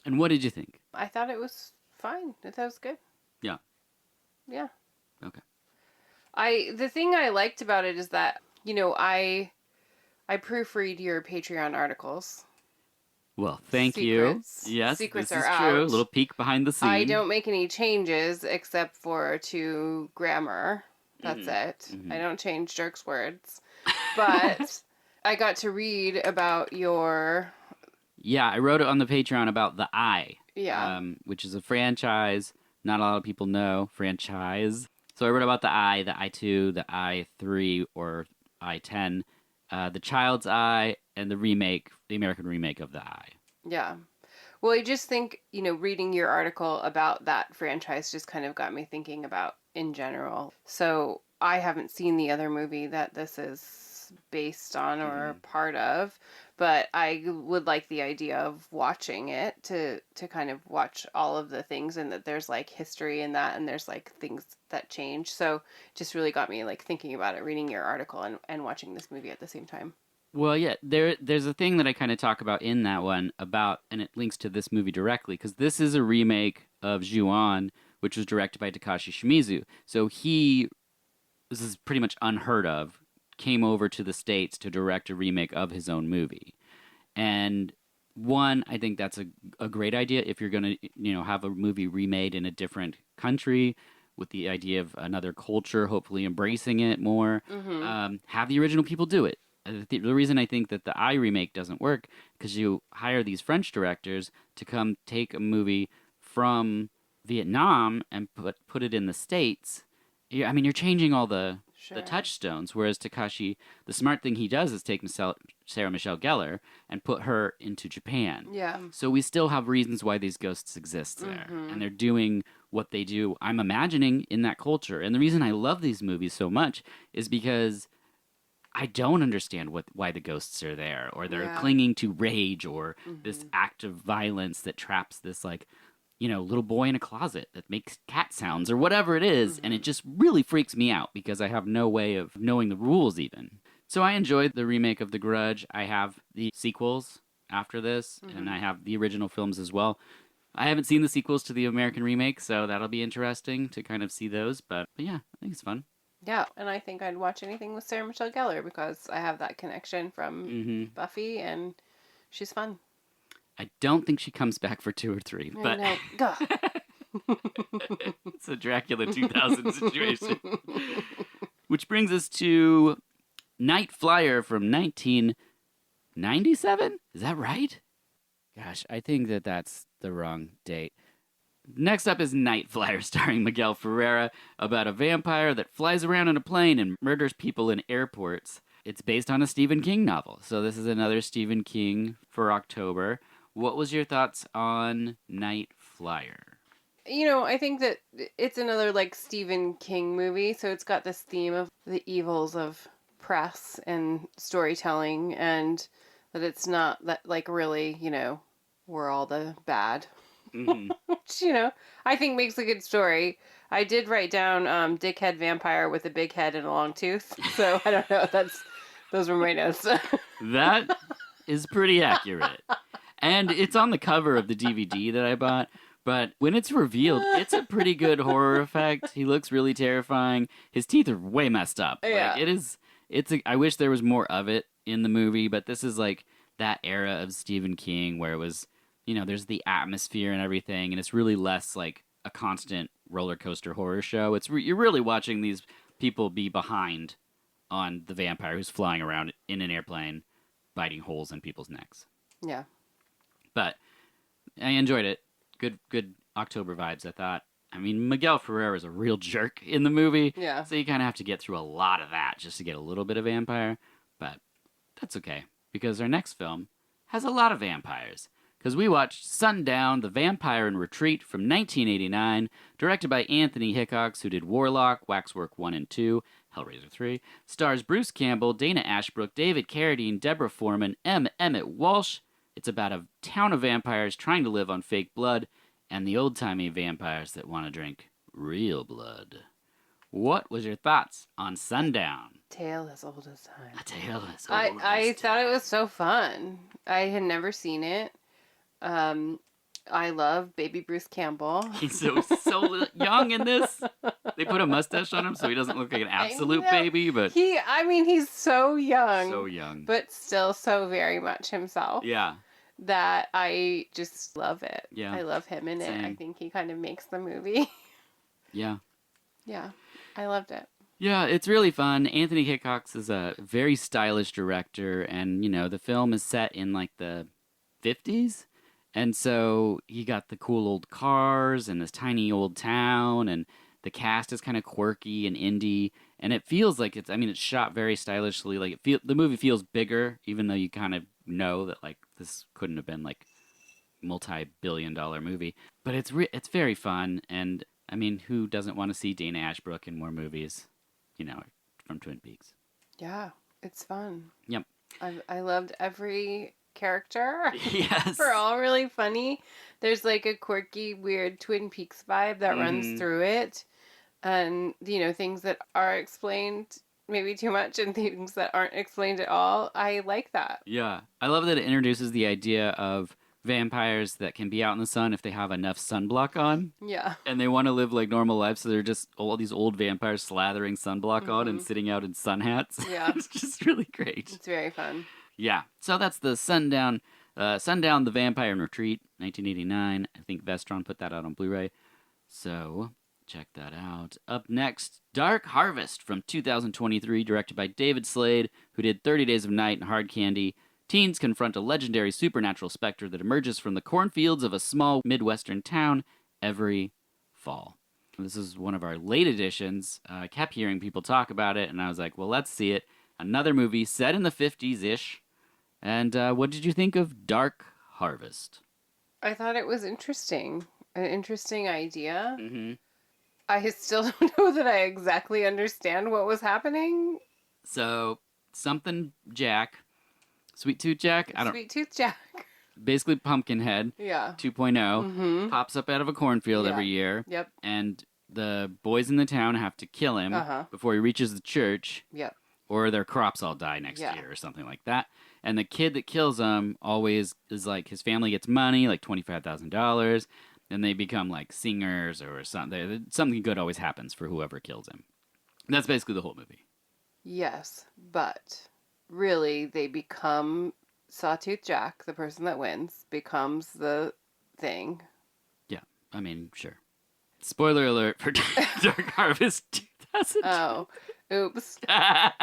And what did you think? I thought it was fine. I thought it was good. Yeah. Yeah. Okay. The thing I liked about it is that, I proofread your Patreon articles. Well, thank Secrets. you. Yes, Secrets this is are true. A out. little peek behind the scenes. I don't make any changes except for to grammar. That's Mhm. it. Mhm. I don't change Dirk's words. But I got to read about your Yeah, I wrote it on the Patreon about The Eye. yeah. Which is a franchise. Not a lot of people know franchise. So I wrote about the I2, the I3, or I10, the Child's Eye, and the American remake of the Eye. Yeah. Well, I just think, reading your article about that franchise just kind of got me thinking about in general. So I haven't seen the other movie that this is based on or part of, but I would like the idea of watching it to kind of watch all of the things and that there's like history in that and there's like things that change. So it just really got me like thinking about it, reading your article and watching this movie at the same time. Well, yeah, there's a thing that I kind of talk about in that one and it links to this movie directly, because this is a remake of Ju-On, which was directed by Takashi Shimizu. So this is pretty much unheard of, came over to the States to direct a remake of his own movie. And one, I think that's a great idea if you're going to, have a movie remade in a different country with the idea of another culture, hopefully embracing it more. Have the original people do it. The reason I think that the I remake doesn't work, because you hire these French directors to come take a movie from Vietnam and put it in the States. You're changing all the touchstones, whereas Takashi, the smart thing he does is take Sarah Michelle Gellar and put her into Japan. Yeah. So we still have reasons why these ghosts exist there, and they're doing what they do, I'm imagining, in that culture. And the reason I love these movies so much is because I don't understand why the ghosts are there, or they're clinging to rage, or this act of violence that traps this, little boy in a closet that makes cat sounds, or whatever it is, and it just really freaks me out because I have no way of knowing the rules even. So I enjoyed the remake of The Grudge. I have the sequels after this, and I have the original films as well. I haven't seen the sequels to the American remake, so that'll be interesting to kind of see those, but yeah, I think it's fun. Yeah, and I think I'd watch anything with Sarah Michelle Gellar because I have that connection from Buffy, and she's fun. I don't think she comes back for 2 or 3, but it's a Dracula 2000 situation. Which brings us to Night Flyer from 1997? Is that right? Gosh, I think that's the wrong date. Next up is Night Flyer, starring Miguel Ferreira, about a vampire that flies around in a plane and murders people in airports. it's based on a Stephen King novel. So this is another Stephen King for October. What was your thoughts on Night Flyer? I think that it's another like Stephen King movie, so it's got this theme of the evils of press and storytelling, and that it's not that like really, we're all the bad. Mm-hmm. Which, I think makes a good story. I did write down dickhead vampire with a big head and a long tooth. So I don't know. Those were my notes. That is pretty accurate. And it's on the cover of the DVD that I bought. But when it's revealed, it's a pretty good horror effect. He looks really terrifying. His teeth are way messed up. Yeah. Like, I wish there was more of it in the movie, but this is like that era of Stephen King where it was, there's the atmosphere and everything, and it's really less like a constant roller coaster horror show. You're really watching these people be behind on the vampire who's flying around in an airplane, biting holes in people's necks. Yeah. But I enjoyed it. Good October vibes, I thought. I mean, Miguel Ferrer is a real jerk in the movie. Yeah. So you kind of have to get through a lot of that just to get a little bit of vampire. But that's okay, because our next film has a lot of vampires. Because we watched Sundown, The Vampire in Retreat from 1989, directed by Anthony Hickox, who did Warlock, Waxwork 1 and 2, Hellraiser 3, stars Bruce Campbell, Dana Ashbrook, David Carradine, Deborah Foreman, M. Emmett Walsh. It's about a town of vampires trying to live on fake blood, and the old-timey vampires that want to drink real blood. What was your thoughts on Sundown? Tale as old as time. A tale as old as time. I thought it was so fun. I had never seen it. I love baby Bruce Campbell. He's so young in this. They put a mustache on him so he doesn't look like an absolute baby, but he's so young. so young. But still so very much himself. Yeah. That I just love it. Yeah. I love him in it. I Same. think he kind of makes the movie. Yeah. Yeah. I loved it. Yeah, it's really fun. Anthony Hickox is a very stylish director, and, the film is set in, like, the 50s. And so he got the cool old cars and this tiny old town, and the cast is kind of quirky and indie, and it feels like it's shot very stylishly. Like, the movie feels bigger, even though you kind of know that, like, this couldn't have been, like, multi-billion-dollar movie. But it's very fun, and, I mean, who doesn't want to see Dana Ashbrook in more movies, from Twin Peaks? Yeah. It's fun. Yep. I loved every character. Yes. They're all really funny. There's like a quirky, weird Twin Peaks vibe that runs through it. And, things that are explained maybe too much and things that aren't explained at all. I like that. Yeah. I love that it introduces the idea of vampires that can be out in the sun if they have enough sunblock on. Yeah. And they want to live like normal lives, so they're just all these old vampires slathering sunblock on and sitting out in sun hats. Yeah. It's just really great. It's very fun. Yeah. So that's the Sundown, The Vampire in Retreat, 1989. I think Vestron put that out on Blu-ray. So check that out. Up next, Dark Harvest from 2023, directed by David Slade, who did 30 Days of Night and Hard Candy. Teens confront a legendary supernatural specter that emerges from the cornfields of a small Midwestern town every fall. This is one of our late editions. I kept hearing people talk about it, and I was like, well, let's see it. Another movie set in the 50s-ish. And what did you think of Dark Harvest? I thought it was interesting. An interesting idea. Mm-hmm. I still don't know that I exactly understand what was happening. So, something Jack, Sweet Tooth Jack, Sweet Tooth Jack. basically Pumpkinhead Yeah. 2.0, Mm-hmm. pops up out of a cornfield Yeah. every year. Yep. And the boys in the town have to kill him before he reaches the church. Yep. Or their crops all die next Yeah. year or something like that. And the kid that kills him always is like, his family gets money, like $25,000, and they become like singers or something. Something good always happens for whoever kills him. And that's basically the whole movie. Yes, but really they become Sawtooth Jack, the person that wins, becomes the thing. Yeah, I mean, sure. Spoiler alert for Dark Harvest 2000. Oh, oops.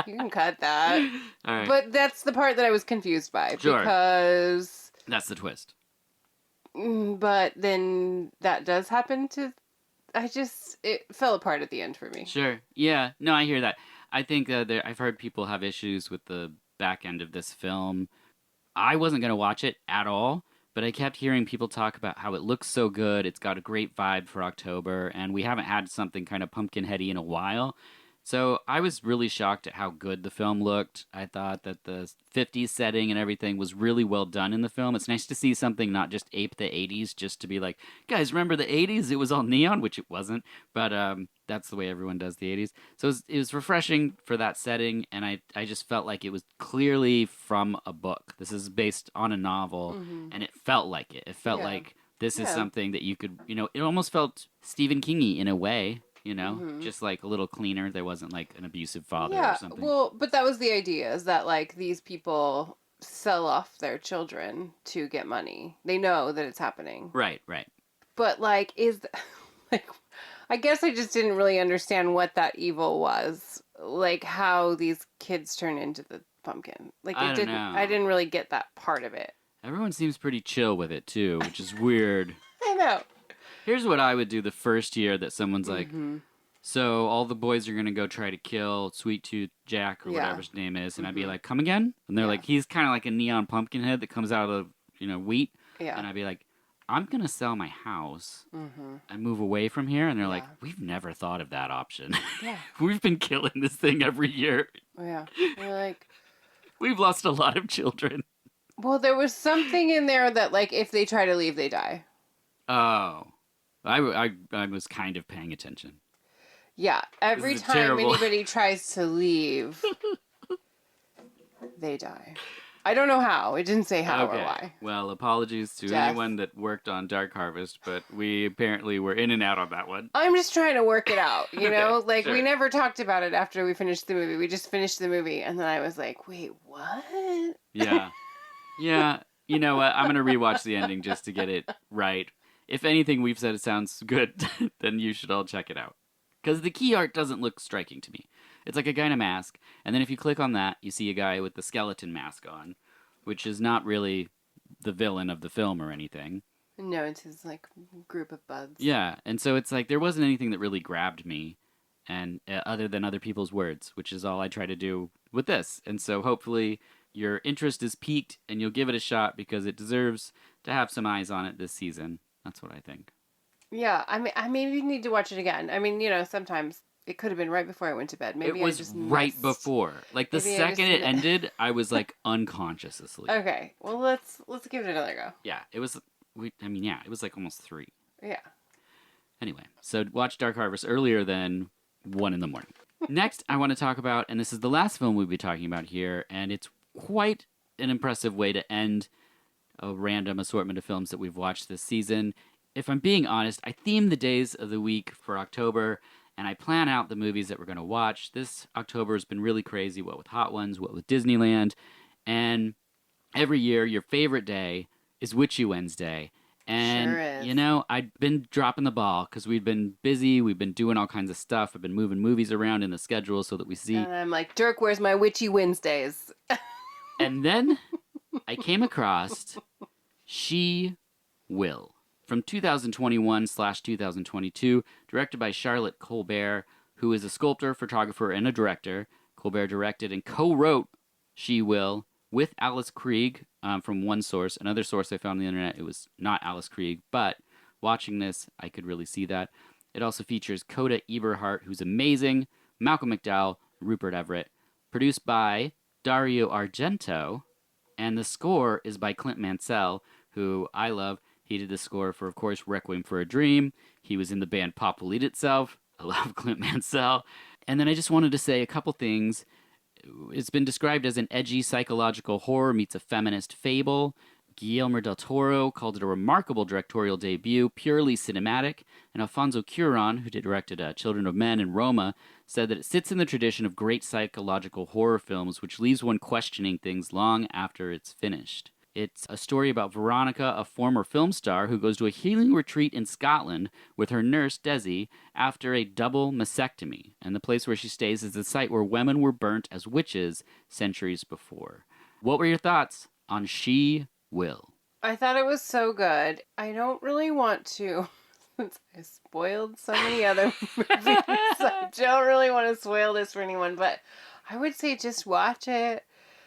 You can cut that. All right. But that's the part that I was confused by. Sure. Because... That's the twist. But then that does happen to... it fell apart at the end for me. Sure. Yeah. No, I hear that. I think I've heard people have issues with the back end of this film. I wasn't going to watch it at all, but I kept hearing people talk about how it looks so good. It's got a great vibe for October, and we haven't had something kind of pumpkin heady in a while. So I was really shocked at how good the film looked. I thought that the 50s setting and everything was really well done in the film. It's nice to see something not just ape the 80s, just to be like, guys, remember the 80s? It was all neon, which it wasn't, but that's the way everyone does the 80s. So it was refreshing for that setting, and I just felt like it was clearly from a book. This is based on a novel, and it felt like it. It felt Yeah. like this is Yeah. something that you could, it almost felt Stephen King-y in a way. Just like a little cleaner. There wasn't like an abusive father or Yeah, something. well, but that was the idea, is that like these people sell off their children to get money. They know that it's happening. Right. But like like I guess I just didn't really understand what that evil was. Like how these kids turn into the pumpkin. Like I it don't didn't know. I didn't really get that part of it. Everyone seems pretty chill with it too, which is weird. I know. Here's what I would do the first year that someone's like, Mm-hmm. so all the boys are going to go try to kill Sweet Tooth Jack or Yeah. whatever his name is. And I'd be like, come again? And they're Yeah. like, he's kind of like a neon pumpkin head that comes out of, wheat. Yeah. And I'd be like, I'm going to sell my house Mm-hmm. and move away from here. And they're like, Yeah. we've never thought of that option. Yeah. We've been killing this thing every year. Yeah. You're like, We've lost a lot of children. well, there was something in there that like if they try to leave, they die. Oh. I was kind of paying attention. Yeah, every is time terrible. anybody tries to leave, they die. I don't know how. It didn't say how or why. Well, apologies to Death. anyone that worked on Dark Harvest, but we apparently were in and out on that one. I'm just trying to work it out, you know? Okay, Like, sure. we never talked about it after we finished the movie. We just finished the movie, and then I was like, wait, what? Yeah. Yeah. You know what? I'm going to rewatch the ending just to get it right. If anything we've said sounds good, then you should all check it out. Because the key art doesn't look striking to me. It's like a guy in a mask, and then if you click on that, you see a guy with the skeleton mask on, which is not really the villain of the film or anything. No, it's his, like, group of buds. Yeah, and so it's like there wasn't anything that really grabbed me, and other than other people's words, which is all I try to do with this. And so hopefully your interest is piqued, and you'll give it a shot because it deserves to have some eyes on it this season. That's what I think. Yeah, I mean, I maybe need to watch it again. I mean, you know, sometimes it could have been right before I went to bed. Maybe It was I just right missed. before. Like the Maybe I second just it didn't- ended, I was like unconscious asleep. Okay, well, let's give it another go. Yeah, it was. It was like almost 3. Yeah. Anyway, so watch Dark Harvest earlier than 1 in the morning. Next, I want to talk about, and this is the last film we'll be talking about here, and it's quite an impressive way to end a random assortment of films that we've watched this season. If I'm being honest, I theme the days of the week for October, and I plan out the movies that we're going to watch. This October has been really crazy, what with Hot Ones, what with Disneyland, and every year, your favorite day is Witchy Wednesday. And, Sure is. you know, I've been dropping the ball because we've been busy. We've been doing all kinds of stuff. I've been moving movies around in the schedule so that we see. And I'm like, Dirk, where's my witchy Wednesdays? And then I came across She Will from 2021/2022, directed by Charlotte Colbert, who is a sculptor, photographer, and a director. Colbert directed and co-wrote She Will with Alice Krieg from one source. Another source I found on the internet, it was not Alice Krieg, but watching this, I could really see that. It also features Coda Eberhardt, who's amazing, Malcolm McDowell, Rupert Everett. Produced by Dario Argento, and the score is by Clint Mansell, who I love. He did the score for, of course, Requiem for a Dream. He was in the band Pop Will Eat Itself. I love Clint Mansell. And then I just wanted to say a couple things. It's been described as an edgy psychological horror meets a feminist fable. Guillermo del Toro called it a remarkable directorial debut, purely cinematic. And Alfonso Cuarón, who directed Children of Men and Roma, said that it sits in the tradition of great psychological horror films, which leaves one questioning things long after it's finished. It's a story about Veronica, a former film star who goes to a healing retreat in Scotland with her nurse, Desi, after a double mastectomy. And the place where she stays is the site where women were burnt as witches centuries before. What were your thoughts on She Will? I thought it was so good. I don't really want to since I spoiled so many other movies, I don't really want to spoil this for anyone, but I would say just watch it,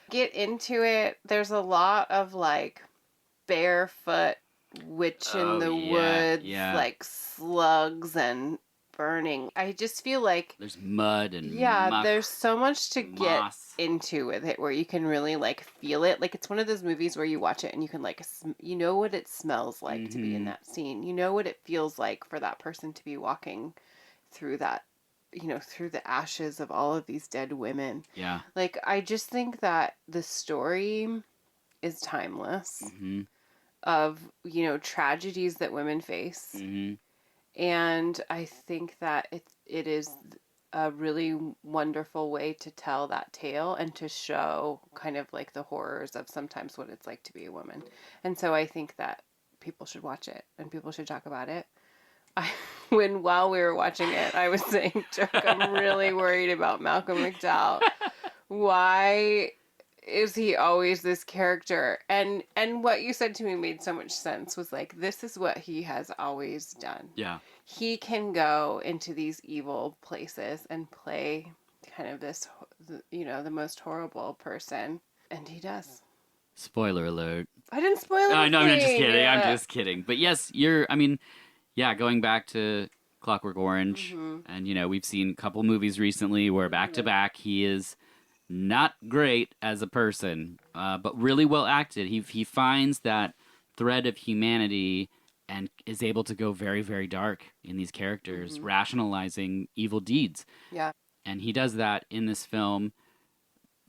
get into it. There's a lot of like barefoot witch in the woods, like slugs and burning. I just feel like there's mud and yeah, there's so much to get moss. into with it where you can really like feel it. Like it's one of those movies where you watch it and you can like you know what it smells like to be in that scene. You know what it feels like for that person to be walking through that, you know, through the ashes of all of these dead women. Yeah. Like I just think that the story is timeless of, you know, tragedies that women face. And I think that it is a really wonderful way to tell that tale and to show kind of like the horrors of sometimes what it's like to be a woman. And so I think that people should watch it and people should talk about it. While we were watching it, I was saying, Chuck, I'm really worried about Malcolm McDowell. Why is he always this character? And what you said to me made so much sense, was like, this is what he has always done. Yeah. He can go into these evil places and play kind of this, you know, the most horrible person. And he does. Spoiler alert. I didn't spoil anything. No, I'm just kidding. I'm just kidding. But yes, going back to Clockwork Orange, and, you know, we've seen a couple movies recently where back to back he is not great as a person, but really well acted. He finds that thread of humanity and is able to go very, very dark in these characters, rationalizing evil deeds. Yeah. And he does that in this film,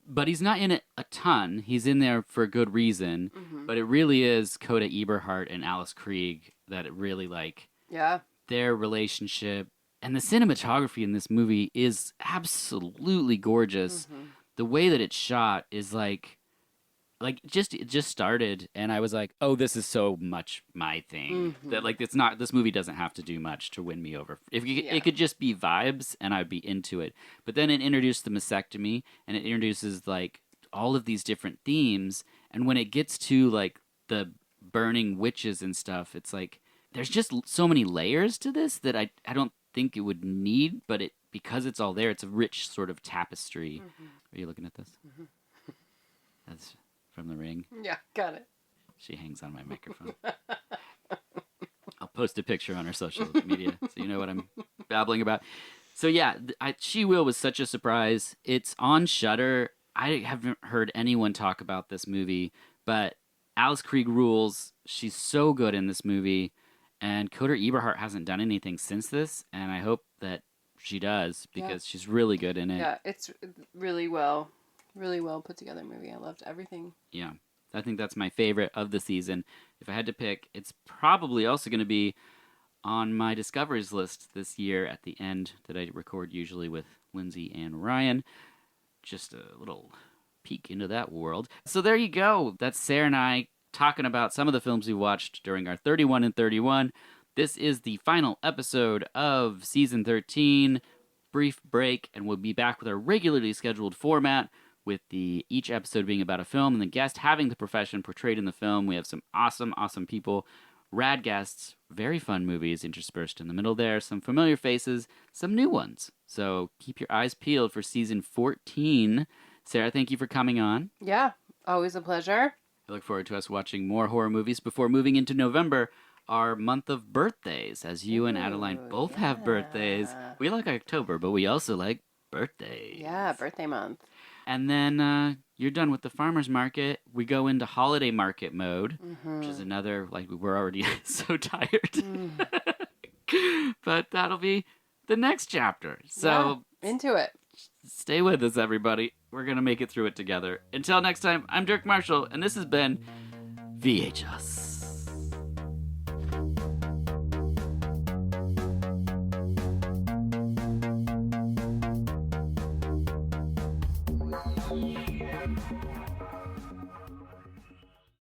but he's not in it a ton. He's in there for a good reason, but it really is Coda Eberhardt and Alice Krieg that it really, like, their relationship. And the cinematography in this movie is absolutely gorgeous. The way that it's shot is like it just started, and I was like, oh, this is so much my thing that like this movie doesn't have to do much to win me over. It could just be vibes, and I'd be into it. But then it introduced the mastectomy, and it introduces like all of these different themes, and when it gets to like the burning witches and stuff, it's like there's just so many layers to this that I don't think it would need, but because it's all there, it's a rich sort of tapestry. Are you looking at this? That's from The Ring. Yeah, got it. She hangs on my microphone. I'll post a picture on our social media so you know what I'm babbling about. So yeah, She Will was such a surprise. It's on Shudder. I haven't heard anyone talk about this movie, but Alice Krieg rules. She's so good in this movie, and Coda Eberhardt hasn't done anything since this, and I hope that she does, because she's really good in it. Yeah, it's really well put together movie. I loved everything. Yeah, I think that's my favorite of the season. If I had to pick, it's probably also going to be on my discoveries list this year at the end that I record usually with Lindsay and Ryan. Just a little peek into that world. So there you go. That's Sarah and I talking about some of the films we watched during our 31 and 31. This is the final episode of Season 13. Brief break, and we'll be back with our regularly scheduled format, with each episode being about a film and the guest having the profession portrayed in the film. We have some awesome, awesome people, rad guests, very fun movies interspersed in the middle there, some familiar faces, some new ones. So keep your eyes peeled for Season 14. Sarah, thank you for coming on. Yeah, always a pleasure. I look forward to us watching more horror movies before moving into November, our month of birthdays, as you and Adeline both have birthdays. We like October, but we also like birthdays. Yeah, birthday month. And then you're done with the farmer's market. We go into holiday market mode, which is another, like, we're already so tired. But that'll be the next chapter. So into it. Stay with us, everybody. We're going to make it through it together. Until next time, I'm Dirk Marshall, and this has been VHS.